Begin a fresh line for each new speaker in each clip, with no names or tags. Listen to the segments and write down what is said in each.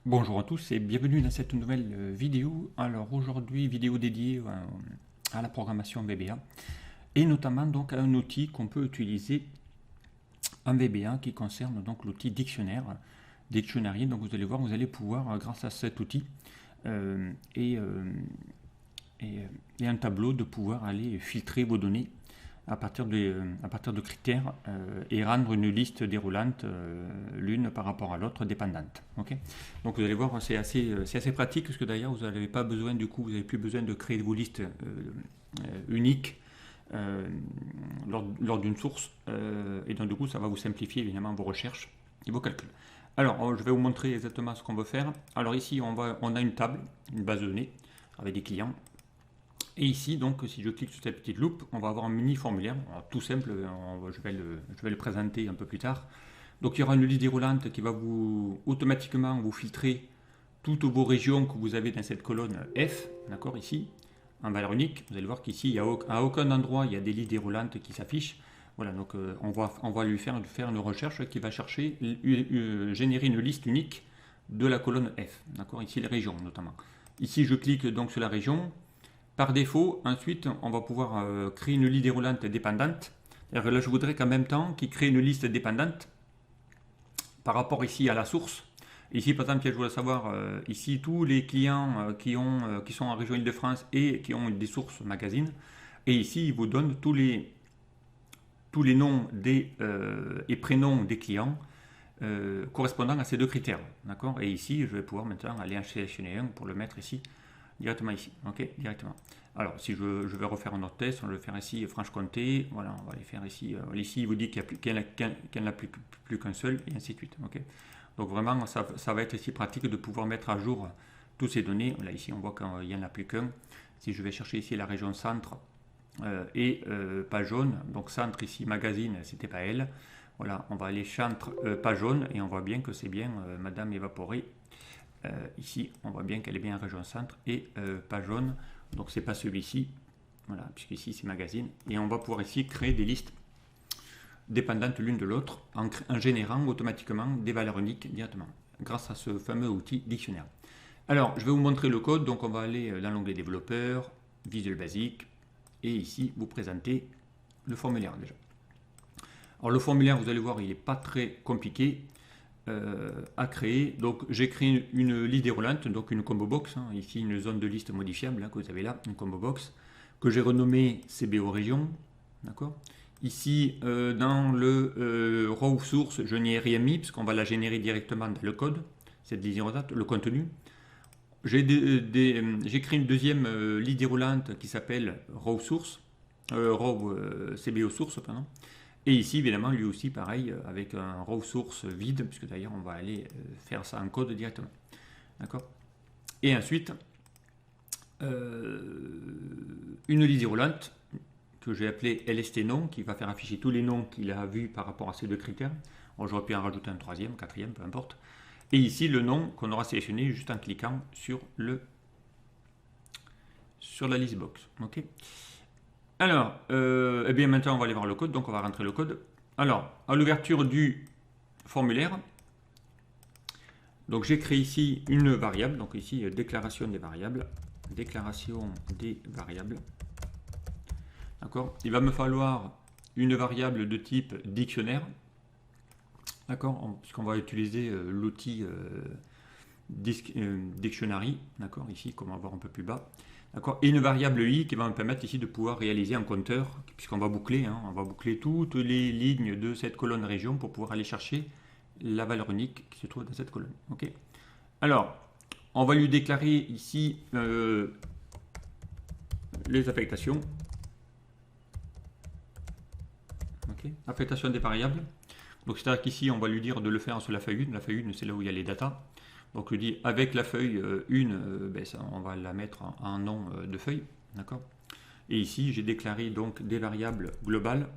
Bonjour à tous et bienvenue dans cette nouvelle vidéo. Alors aujourd'hui, vidéo dédiée à la programmation VBA et notamment donc à un outil qu'on peut utiliser en VBA qui concerne donc l'outil dictionnaire, Dictionary. Donc vous allez voir, vous allez pouvoir grâce à cet outil euh, et, euh, et un tableau de pouvoir aller filtrer vos données à partir de critères et rendre une liste déroulante l'une par rapport à l'autre dépendante. Okay, donc vous allez voir, c'est assez pratique parce que d'ailleurs vous n'avez pas besoin du coup, vous n'avez plus besoin de créer vos listes uniques lors d'une source et donc du coup ça va vous simplifier évidemment vos recherches et vos calculs. Alors je vais vous montrer exactement ce qu'on veut faire. Alors ici on a une table, une base de données avec des clients. Et ici, donc, si je clique sur cette petite loupe, on va avoir un mini formulaire, alors, tout simple, je vais le présenter un peu plus tard. Donc il y aura une liste déroulante qui va automatiquement vous filtrer toutes vos régions que vous avez dans cette colonne F, d'accord, ici, en valeur unique. Vous allez voir qu'ici, à aucun endroit, il y a des listes déroulantes qui s'affichent. Voilà, donc on va lui faire une recherche qui va chercher, générer une liste unique de la colonne F, d'accord, ici les régions notamment. Ici, je clique donc sur la région. Par défaut, ensuite, on va pouvoir créer une liste déroulante dépendante. Là, je voudrais qu'en même temps, qu'il crée une liste dépendante par rapport ici à la source. Ici, par exemple, je voudrais savoir ici tous les clients qui sont en région Île-de-France et qui ont des sources magazines. Et ici, il vous donne tous les noms et prénoms des clients correspondant à ces deux critères. D'accord. Et ici, je vais pouvoir maintenant aller en sélectionner un pour le mettre ici directement ici, ok, directement. Alors, si je vais refaire un autre test, on va le faire ici, Franche-Comté, voilà, on va les faire ici. Ici, il vous dit qu'il n'y en a plus qu'un seul, et ainsi de suite, ok. Donc vraiment, ça va être ici pratique de pouvoir mettre à jour toutes ces données. Là, ici, on voit qu'il n'y en a plus qu'un. Si je vais chercher ici la région centre et page jaune, donc centre ici, magazine, c'était pas elle. Voilà, on va aller centre, page jaune, et on voit bien que c'est bien Madame Évaporée. Ici, on voit bien qu'elle est bien en région centre et pas jaune, donc c'est pas celui-ci, voilà, puisqu'ici c'est magazine. Et on va pouvoir ici créer des listes dépendantes l'une de l'autre en générant automatiquement des valeurs uniques directement, grâce à ce fameux outil dictionnaire. Alors, je vais vous montrer le code, donc on va aller dans l'onglet développeur, Visual Basic, et ici vous présenter le formulaire déjà. Alors le formulaire, vous allez voir, il n'est pas très compliqué à créer. Donc j'ai créé une liste déroulante, donc une combo box, hein, ici une zone de liste modifiable hein, que vous avez là, une combo box, que j'ai renommée CBO région, d'accord. Ici dans le raw source, je n'y ai rien mis parce qu'on va la générer directement dans le code, cette liste déroulante, le contenu. J'ai créé une deuxième liste déroulante qui s'appelle raw source, CBO source, pardon. Et ici, évidemment, lui aussi, pareil, avec un raw source vide, puisque d'ailleurs, on va aller faire ça en code directement. D'accord. Et ensuite, une liste déroulante que j'ai appelée LST nom, qui va faire afficher tous les noms qu'il a vus par rapport à ces deux critères. J'aurais pu en rajouter un troisième, quatrième, peu importe. Et ici, le nom qu'on aura sélectionné juste en cliquant sur la list box. Ok. Alors, eh bien maintenant on va aller voir le code, donc on va rentrer le code. Alors, à l'ouverture du formulaire, donc j'ai créé ici une variable, donc ici déclaration des variables, d'accord. Il va me falloir une variable de type dictionnaire, d'accord, puisqu'on va utiliser l'outil dictionary, d'accord, ici, comme on va voir un peu plus bas. Et une variable i qui va me permettre ici de pouvoir réaliser un compteur, puisqu'on va boucler, hein, on va boucler toutes les lignes de cette colonne région pour pouvoir aller chercher la valeur unique qui se trouve dans cette colonne. Okay. Alors, on va lui déclarer ici les affectations. Okay. Affectation des variables. Donc c'est-à-dire qu'ici, on va lui dire de le faire sur la feuille 1. La feuille 1, c'est là où il y a les datas. Donc je dis avec la feuille 1, on va la mettre en nom de feuille, d'accord. Et ici j'ai déclaré donc des variables globales,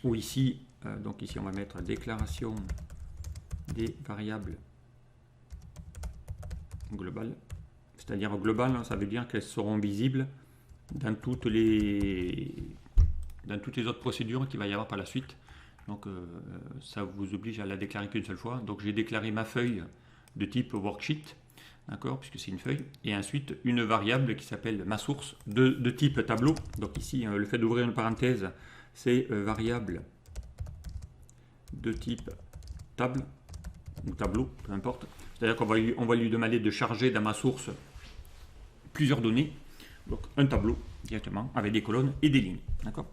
ou ici, donc ici on va mettre déclaration des variables globales, c'est-à-dire globales, ça veut dire qu'elles seront visibles dans toutes les autres procédures qu'il va y avoir par la suite. Donc ça vous oblige à la déclarer qu'une seule fois. Donc j'ai déclaré ma feuille de type worksheet, d'accord, puisque c'est une feuille, et ensuite une variable qui s'appelle ma source de type tableau. Donc ici, le fait d'ouvrir une parenthèse, c'est variable de type table ou tableau, peu importe. C'est-à-dire qu'on va lui demander de charger dans ma source plusieurs données, donc un tableau directement avec des colonnes et des lignes, d'accord.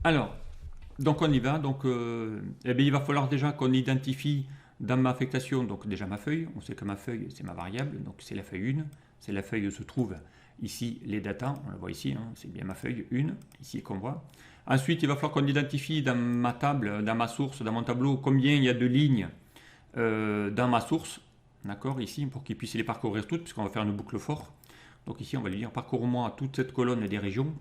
Alors, donc on y va. Donc, eh bien, il va falloir déjà qu'on identifie dans ma affectation, donc déjà ma feuille. On sait que ma feuille, c'est ma variable, donc c'est la feuille 1. C'est la feuille où se trouvent ici les datas. On la voit ici, hein, c'est bien ma feuille 1, ici qu'on voit. Ensuite, il va falloir qu'on identifie dans ma table, dans ma source, dans mon tableau, combien il y a de lignes dans ma source, d'accord, ici, pour qu'il puisse les parcourir toutes, puisqu'on va faire une boucle for. Donc ici, on va lui dire parcours-moi toute cette colonne des régions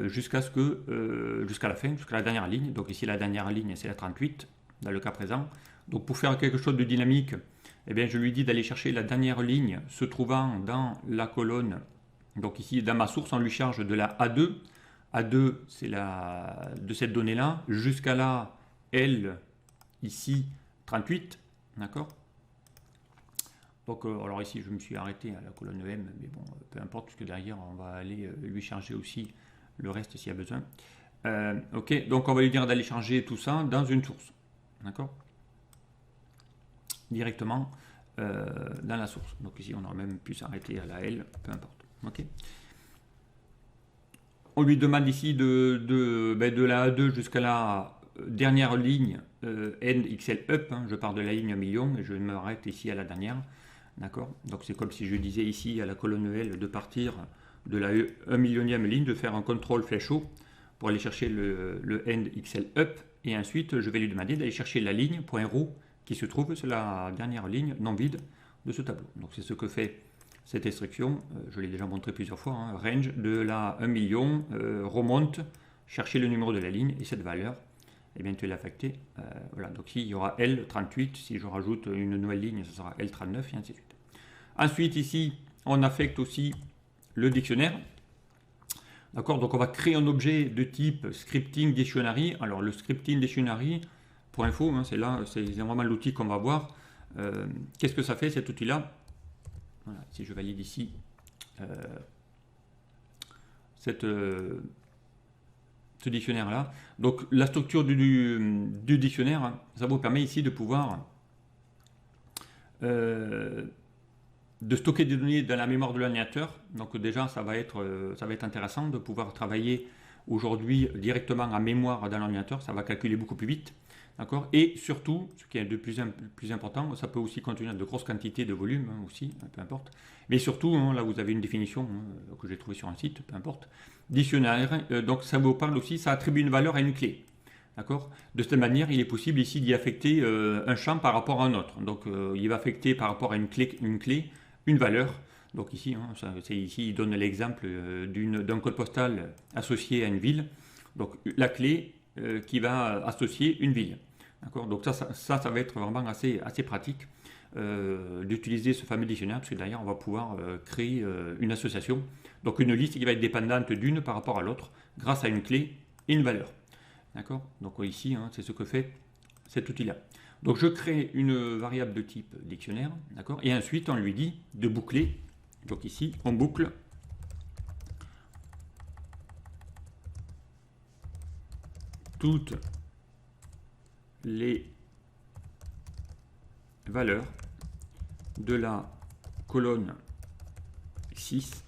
jusqu'à la fin, jusqu'à la dernière ligne. Donc ici, la dernière ligne, c'est la 38, dans le cas présent. Donc pour faire quelque chose de dynamique, eh bien, je lui dis d'aller chercher la dernière ligne se trouvant dans la colonne. Donc ici, dans ma source, on lui charge de la A2. A2, c'est de cette donnée-là, jusqu'à la L, ici, 38, d'accord. Donc, alors ici, je me suis arrêté à la colonne M, mais bon, peu importe, puisque derrière, on va aller lui charger aussi le reste s'il y a besoin. Ok, donc on va lui dire d'aller charger tout ça dans une source, d'accord, directement dans la source. Donc ici, on aurait même pu s'arrêter à la L, peu importe, ok. On lui demande ici de la A2 jusqu'à la dernière ligne NXL up, hein, je pars de la ligne 1 million et je m'arrête ici à la dernière, d'accord. Donc c'est comme si je disais ici à la colonne L de partir de la 1 millionième ligne, de faire un contrôle flèche haut pour aller chercher le NXL up, et ensuite je vais lui demander d'aller chercher la ligne point row qui se trouve sur la dernière ligne non vide de ce tableau. Donc c'est ce que fait cette instruction, je l'ai déjà montré plusieurs fois, hein, range de la 1 million, remonte, chercher le numéro de la ligne, et cette valeur, eh bien, tu l'as affectée. Voilà, donc ici, il y aura L38, si je rajoute une nouvelle ligne, ce sera L39, et ainsi de suite. Ensuite, ici, on affecte aussi le dictionnaire. D'accord, donc on va créer un objet de type scripting dictionary. Alors, le scripting dictionary, pour info, hein, c'est vraiment l'outil qu'on va voir. Qu'est-ce que ça fait, cet outil-là? Voilà, si je valide ici ce dictionnaire-là. Donc la structure du dictionnaire, hein, ça vous permet ici de pouvoir de stocker des données dans la mémoire de l'ordinateur. Donc déjà, ça va être intéressant de pouvoir travailler aujourd'hui directement en mémoire dans l'ordinateur. Ça va calculer beaucoup plus vite. D'accord. Et surtout, ce qui est de plus important, ça peut aussi contenir de grosses quantités de volume, hein, aussi, peu importe. Mais surtout, hein, là vous avez une définition, hein, que j'ai trouvée sur un site, peu importe. Dictionnaire, donc ça vous parle aussi, ça attribue une valeur à une clé. D'accord. De cette manière, il est possible ici d'y affecter un champ par rapport à un autre. Donc il va affecter par rapport à une clé une valeur. Donc ici, hein, ici il donne l'exemple d'un code postal associé à une ville. Donc la clé qui va associer une ville. D'accord. Donc ça va être vraiment assez pratique d'utiliser ce fameux dictionnaire, parce que derrière on va pouvoir créer une association, donc une liste qui va être dépendante d'une par rapport à l'autre, grâce à une clé et une valeur. D'accord. Donc ici, hein, c'est ce que fait cet outil-là. Donc je crée une variable de type dictionnaire, d'accord, et ensuite on lui dit de boucler. Donc ici, on boucle toutes les valeurs de la colonne 6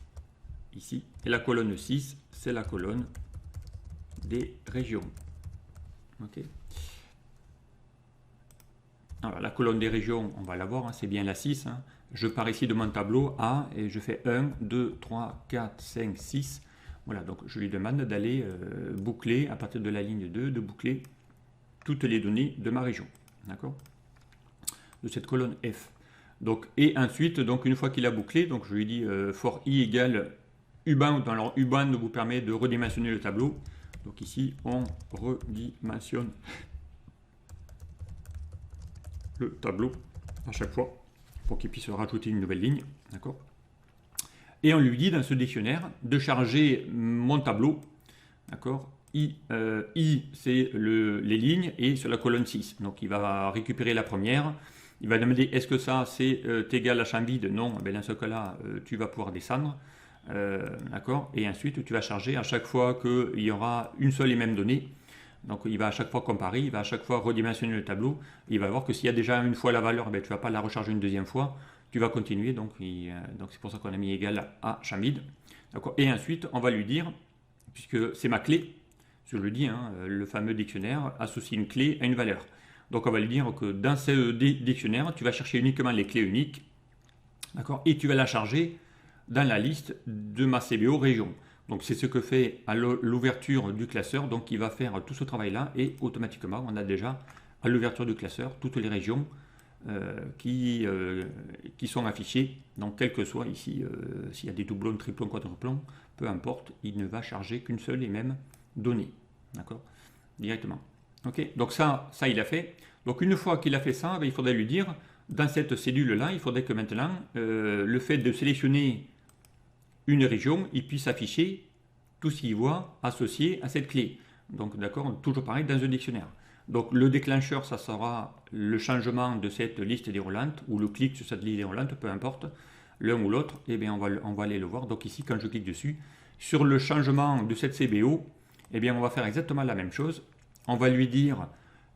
ici, et la colonne 6, c'est la colonne des régions. Ok. Alors la colonne des régions, on va la voir, hein, c'est bien la 6. Hein. Je pars ici de mon tableau A et je fais 1, 2, 3, 4, 5, 6. Voilà, donc je lui demande d'aller boucler, à partir de la ligne 2, de boucler toutes les données de ma région. D'accord. De cette colonne F. Donc, et ensuite, donc, une fois qu'il a bouclé, donc je lui dis for i égale ubound. Alors ubound vous permet de redimensionner le tableau. Donc ici, on redimensionne le tableau à chaque fois pour qu'il puisse rajouter une nouvelle ligne. D'accord. Et on lui dit dans ce dictionnaire de charger mon tableau. D'accord. I c'est les lignes et sur la colonne 6. Donc il va récupérer la première Il va demander est-ce que ça c'est égal à champ vide? Non, ben, dans ce cas-là, tu vas pouvoir descendre. D'accord. Et ensuite, tu vas charger à chaque fois qu'il y aura une seule et même donnée. Donc il va à chaque fois comparer, il va à chaque fois redimensionner le tableau. Il va voir que s'il y a déjà une fois la valeur, ben, tu ne vas pas la recharger une deuxième fois. Tu vas continuer. Donc c'est pour ça qu'on a mis égal à champ vide. Et ensuite, on va lui dire, puisque c'est ma clé, je le dis, hein, le fameux dictionnaire associe une clé à une valeur. Donc on va lui dire que dans ce dictionnaire, tu vas chercher uniquement les clés uniques, d'accord, et tu vas la charger dans la liste de ma CBO région. Donc c'est ce que fait à l'ouverture du classeur, donc il va faire tout ce travail-là et automatiquement on a déjà à l'ouverture du classeur toutes les régions qui sont affichées. Donc quel que soit ici, s'il y a des doublons, triplons, quadruplons, peu importe, il ne va charger qu'une seule et même donnée, d'accord, directement. Ok, donc ça il a fait. Donc une fois qu'il a fait ça, il faudrait lui dire, dans cette cellule-là, il faudrait que maintenant, le fait de sélectionner une région, il puisse afficher tout ce qu'il voit associé à cette clé. Donc d'accord, toujours pareil dans un dictionnaire. Donc le déclencheur, ça sera le changement de cette liste déroulante, ou le clic sur cette liste déroulante, peu importe, l'un ou l'autre, et bien on va aller le voir. Donc ici, quand je clique dessus, sur le changement de cette CBO, eh bien on va faire exactement la même chose. On va lui dire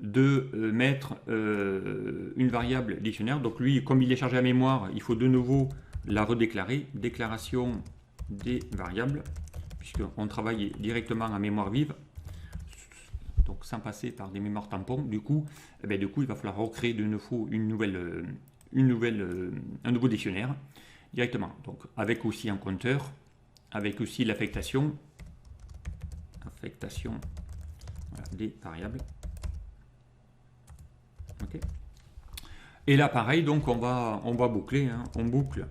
de mettre une variable dictionnaire. Donc lui, comme il est chargé à mémoire, il faut de nouveau la redéclarer. Déclaration des variables, puisqu'on travaille directement en mémoire vive, donc sans passer par des mémoires tampons. Du coup, il va falloir recréer de nouveau un nouveau dictionnaire directement. Donc avec aussi un compteur, avec aussi l'affectation, voilà, des variables. Okay. Et là, pareil, donc on va boucler, hein, on boucle.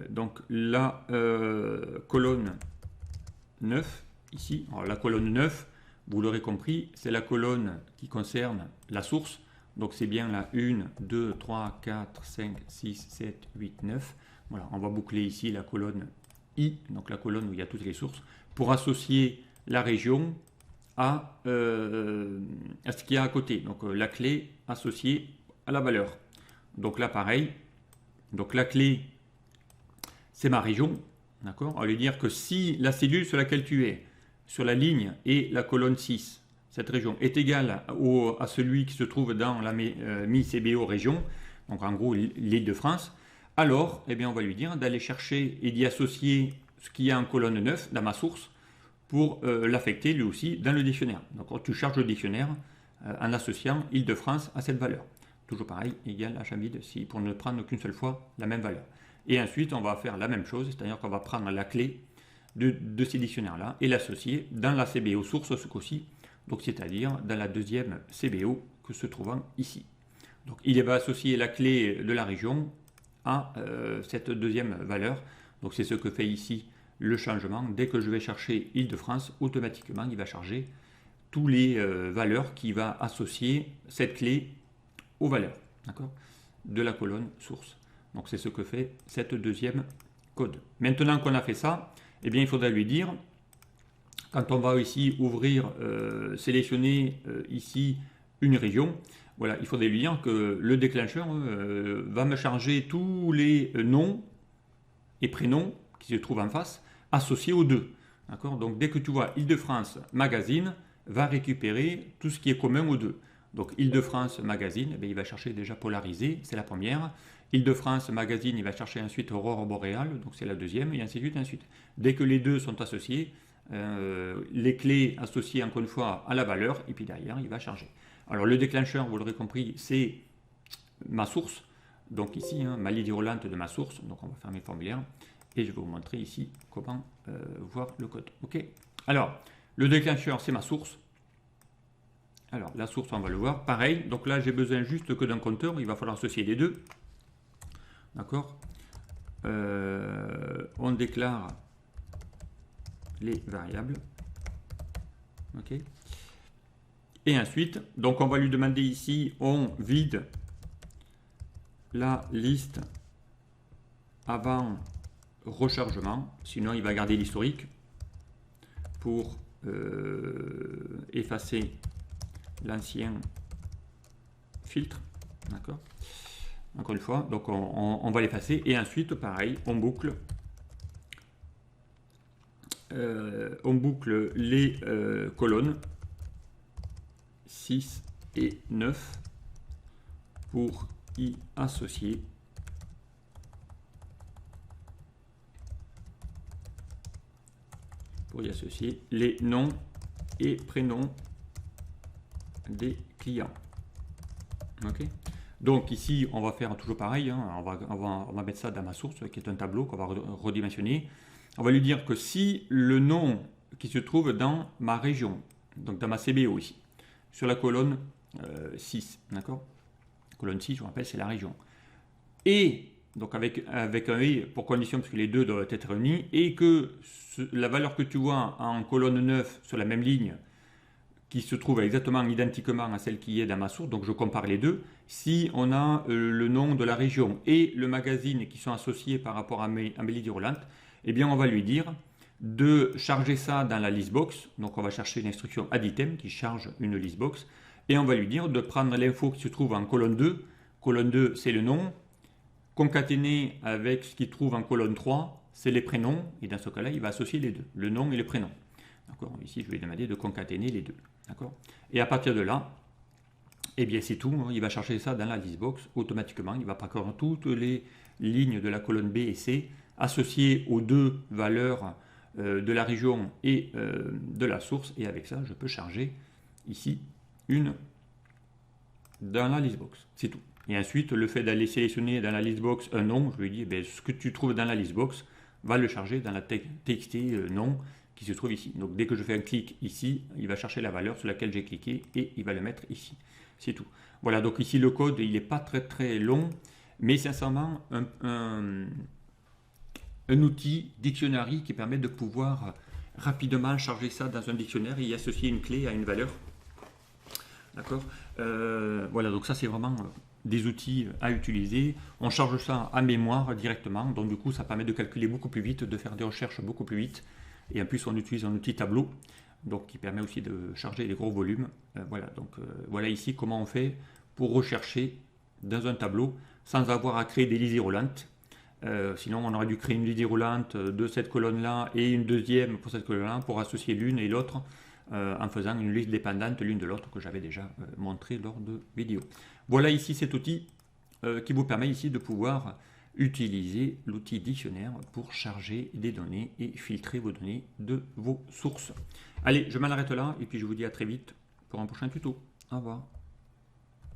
Donc la colonne 9 ici. Alors, la colonne 9, vous l'aurez compris, c'est la colonne qui concerne la source. Donc c'est bien la 1, 2, 3, 4, 5, 6, 7, 8, 9. Voilà, on va boucler ici la colonne I, donc la colonne où il y a toutes les sources, pour associer la région à ce qu'il y a à côté. Donc la clé associée à la valeur. Donc là pareil, donc la clé c'est ma région, d'accord. On va lui dire que si la cellule sur laquelle tu es, sur la ligne et la colonne 6, cette région est égale à celui qui se trouve dans la mi-CBO région, donc en gros l'Île-de-France, alors eh bien, on va lui dire d'aller chercher et d'y associer ce qu'il y a en colonne 9 dans ma source pour l'affecter lui aussi dans le dictionnaire. Donc tu charges le dictionnaire en associant Île-de-France à cette valeur. Toujours pareil, égal à champ vide pour ne prendre qu'une seule fois la même valeur. Et ensuite, on va faire la même chose, c'est-à-dire qu'on va prendre la clé de ces dictionnaires-là et l'associer dans la CBO source ce coup-ci, donc c'est-à-dire dans la deuxième CBO que se trouvant ici. Donc il va associer la clé de la région à cette deuxième valeur. Donc c'est ce que fait ici le changement. Dès que je vais chercher Île-de-France, automatiquement il va charger tous les valeurs qui va associer cette clé aux valeurs, d'accord, de la colonne source. Donc c'est ce que fait cette deuxième code. Maintenant qu'on a fait ça, eh bien il faudra lui dire, quand on va ici ouvrir, sélectionner ici une région, voilà, il faudrait lui dire que le déclencheur va me charger tous les noms et prénoms qui se trouvent en face associés aux deux. D'accord. Donc dès que tu vois Île-de-France Magazine, va récupérer tout ce qui est commun aux deux. Donc Île-de-France Magazine, eh il va chercher déjà polarisé, c'est la première. Île-de-France Magazine, il va chercher ensuite Aurore boréale, donc c'est la deuxième, et ainsi de suite, ainsi de suite. Dès que les deux sont associés, les clés associées encore une fois à la valeur, et puis derrière, il va charger. Alors le déclencheur, vous l'aurez compris, c'est ma source, donc ici, hein, ma liste déroulante de ma source, donc on va faire mes formulaires, et je vais vous montrer ici comment voir le code. Ok. Alors, le déclencheur, c'est ma source. Alors, la source, on va le voir. Pareil, donc là, j'ai besoin juste que d'un compteur, il va falloir associer les deux. D'accord. On déclare les variables. Ok. Et ensuite, donc on va lui demander ici, on vide la liste avant rechargement, sinon il va garder l'historique pour effacer l'ancien filtre, d'accord. Encore une fois, donc on va l'effacer et ensuite pareil, on boucle les colonnes 6 et 9 pour y associer les noms et prénoms des clients. Ok. Donc ici, on va faire toujours pareil, hein. On va mettre ça dans ma source, qui est un tableau qu'on va redimensionner. On va lui dire que si le nom qui se trouve dans ma région, donc dans ma CBO ici, sur la colonne 6, d'accord. Colonne 6, je vous rappelle, c'est la région. Et, donc avec un et pour condition, parce que les deux doivent être réunis, et que la valeur que tu vois en colonne 9 sur la même ligne, qui se trouve exactement identiquement à celle qui est dans ma source, donc je compare les deux. Si on a le nom de la région et le magazine qui sont associés par rapport à Amélie Roland, eh bien on va lui dire de charger ça dans la listbox. Donc on va chercher l'instruction add item qui charge une listbox et on va lui dire de prendre l'info qui se trouve en colonne 2. Colonne 2, c'est le nom. Concaténer avec ce qui trouve en colonne 3, c'est les prénoms. Et dans ce cas-là, il va associer les deux, le nom et le prénom. Ici, je vais lui demander de concaténer les deux. Et à partir de là, eh bien c'est tout. Il va chercher ça dans la listbox automatiquement. Il va parcourir toutes les lignes de la colonne B et C associées aux deux valeurs de la région et de la source. Et avec ça, je peux charger ici une dans la listbox. C'est tout. Et ensuite, le fait d'aller sélectionner dans la listbox un nom, je lui dis, eh ce que tu trouves dans la listbox, va le charger dans la txt nom qui se trouve ici. Donc dès que je fais un clic ici, il va chercher la valeur sur laquelle j'ai cliqué et il va le mettre ici. C'est tout. Voilà, donc ici le code, il n'est pas très long, mais sincèrement, un outil dictionary qui permet de pouvoir rapidement charger ça dans un dictionnaire et y associer une clé à une valeur. D'accord. Voilà, donc ça c'est vraiment des outils à utiliser. On charge ça à mémoire directement, donc du coup ça permet de calculer beaucoup plus vite, de faire des recherches beaucoup plus vite. Et en plus on utilise un outil tableau, donc qui permet aussi de charger les gros volumes. Voilà, donc voilà ici comment on fait pour rechercher dans un tableau sans avoir à créer des listes roulantes. Sinon on aurait dû créer une liste roulante de cette colonne là et une deuxième pour cette colonne là pour associer l'une et l'autre en faisant une liste dépendante l'une de l'autre que j'avais déjà montré lors de vidéos. Voilà ici cet outil qui vous permet ici de pouvoir utiliser l'outil dictionnaire pour charger des données et filtrer vos données de vos sources. Allez, je m'en arrête là et puis je vous dis à très vite pour un prochain tuto. Au revoir.